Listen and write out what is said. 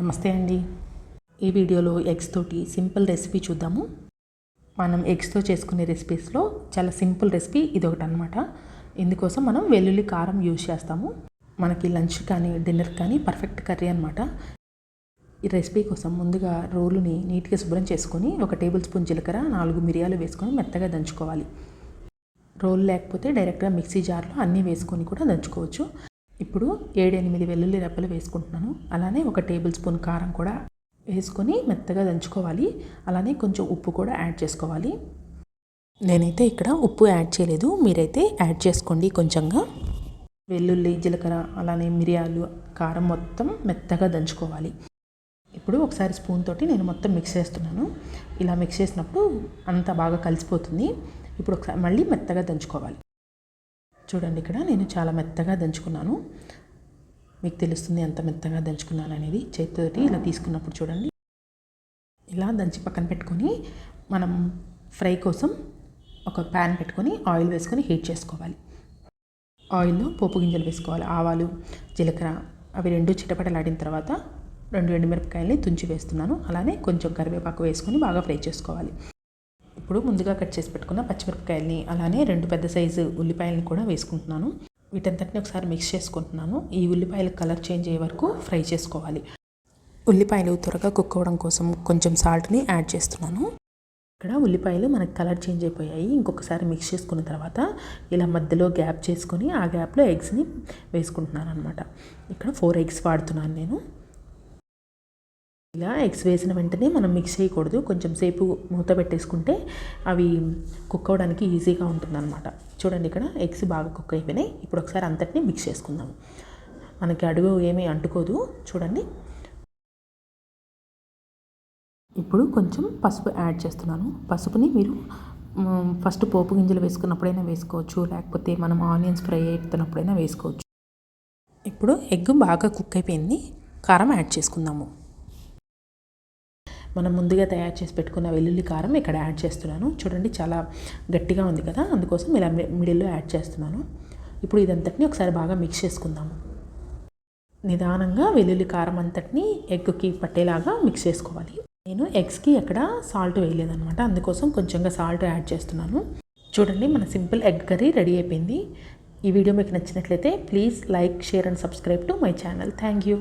నమస్తే అండి. ఈ వీడియోలో ఎగ్స్ తోటి సింపుల్ రెసిపీ చూద్దాము. మనం ఎగ్స్తో చేసుకునే రెసిపీస్లో చాలా సింపుల్ రెసిపీ ఇదొకటి అనమాట. ఇందుకోసం మనం వెల్లుల్లి కారం యూజ్ చేస్తాము. మనకి లంచ్ కానీ డిన్నర్ కానీ పర్ఫెక్ట్ కర్రీ అనమాట. ఈ రెసిపీ కోసం ముందుగా రోలుని నీట్గా శుభ్రం చేసుకొని 1 టేబుల్ స్పూన్ జీలకర్ర 4 మిరియాలు వేసుకొని మెత్తగా దంచుకోవాలి. రోల్ లేకపోతే డైరెక్ట్గా మిక్సీ జార్లో అన్నీ వేసుకొని కూడా దంచుకోవచ్చు. ఇప్పుడు 7-8 వెల్లుల్లి రెబ్బలు వేసుకుంటున్నాను. అలానే 1 టేబుల్ స్పూన్ కారం కూడా వేసుకొని మెత్తగా దంచుకోవాలి. అలానే కొంచెం ఉప్పు కూడా యాడ్ చేసుకోవాలి. నేనైతే ఇక్కడ ఉప్పు యాడ్ చేయలేదు, మీరైతే యాడ్ చేసుకోండి కొంచెంగా. వెల్లుల్లి, జీలకర్ర, అలానే మిరియాలు, కారం మొత్తం మెత్తగా దంచుకోవాలి. ఇప్పుడు ఒకసారి స్పూన్ తోటి నేను మొత్తం మిక్స్ చేస్తున్నాను. ఇలా మిక్స్ చేసినప్పుడు అంతా బాగా కలిసిపోతుంది. ఇప్పుడు ఒకసారి మళ్ళీ మెత్తగా దంచుకోవాలి. చూడండి, ఇక్కడ నేను చాలా మెత్తగా దంచుకున్నాను. మీకు తెలుస్తుంది ఎంత మెత్తగా దంచుకున్నాను అనేది. చేతితోటి ఇలా తీసుకున్నప్పుడు చూడండి, ఇలా దంచి పక్కన పెట్టుకొని మనం ఫ్రై కోసం ఒక ప్యాన్ పెట్టుకొని ఆయిల్ వేసుకొని హీట్ చేసుకోవాలి. ఆయిల్లో పోపు గింజలు వేసుకోవాలి. ఆవాలు, జీలకర్ర అవి 2 చిటపటలాడిన తర్వాత 2 ఎండుమిరపకాయలని తుంచి వేస్తున్నాను. అలానే కొంచెం కరివేపాకు వేసుకొని బాగా ఫ్రై చేసుకోవాలి. ఇప్పుడు ముందుగా కట్ చేసి పెట్టుకున్న పచ్చిమిరపకాయలని, అలానే 2 పెద్ద సైజు ఉల్లిపాయలని కూడా వేసుకుంటున్నాను. వీటంతటిని ఒకసారి మిక్స్ చేసుకుంటున్నాను. ఈ ఉల్లిపాయలు కలర్ చేంజ్ అయ్యే వరకు ఫ్రై చేసుకోవాలి. ఉల్లిపాయలు త్వరగా కుక్ అవ్వడం కోసం కొంచెం సాల్ట్ని యాడ్ చేస్తున్నాను. ఇక్కడ ఉల్లిపాయలు మనకు కలర్ చేంజ్ అయిపోయాయి. ఇంకొకసారి మిక్స్ చేసుకున్న తర్వాత ఇలా మధ్యలో గ్యాప్ చేసుకొని ఆ గ్యాప్లో ఎగ్స్ని వేసుకుంటున్నాను అనమాట. ఇక్కడ 4 ఎగ్స్ వాడుతున్నాను నేను. ఇలా ఎగ్స్ వేసిన వెంటనే మనం మిక్స్ చేయకూడదు. కొంచెం సేపు మూత పెట్టేసుకుంటే అవి కుక్ అవ్వడానికి ఈజీగా ఉంటుందన్నమాట. చూడండి, ఇక్కడ ఎగ్స్ బాగా కుక్ అయిపోయినాయి. ఇప్పుడు ఒకసారి అంతటిని మిక్స్ చేసుకుందాం. మనకి అడుగు ఏమీ అంటుకోదు. చూడండి, ఇప్పుడు కొంచెం పసుపు యాడ్ చేస్తున్నాను. పసుపుని మీరు ఫస్ట్ పోపు గింజలు వేసుకున్నప్పుడైనా వేసుకోవచ్చు, లేకపోతే మనం ఆనియన్స్ ఫ్రై అవుతున్నప్పుడైనా వేసుకోవచ్చు. ఇప్పుడు ఎగ్ బాగా కుక్ అయిపోయింది. కారం యాడ్ చేసుకుందాము. మనం ముందుగా తయారు చేసి పెట్టుకున్న వెల్లుల్లి కారం ఇక్కడ యాడ్ చేస్తున్నాను. చూడండి, చాలా గట్టిగా ఉంది కదా, అందుకోసం ఇలా మిడిల్లో యాడ్ చేస్తున్నాను. ఇప్పుడు ఇదంతటిని ఒకసారి బాగా మిక్స్ చేసుకుందాము. నిదానంగా వెల్లుల్లి కారం అంతటిని ఎగ్కి పట్టేలాగా మిక్స్ చేసుకోవాలి. నేను ఎగ్స్కి ఎక్కడ సాల్ట్ వేయలేదన్నమాట, అందుకోసం కొంచెంగా సాల్ట్ యాడ్ చేస్తున్నాను. చూడండి, మన సింపుల్ ఎగ్ కర్రీ రెడీ అయిపోయింది. ఈ వీడియో మీకు నచ్చినట్లయితే please like, share and subscribe to my channel. Thank you.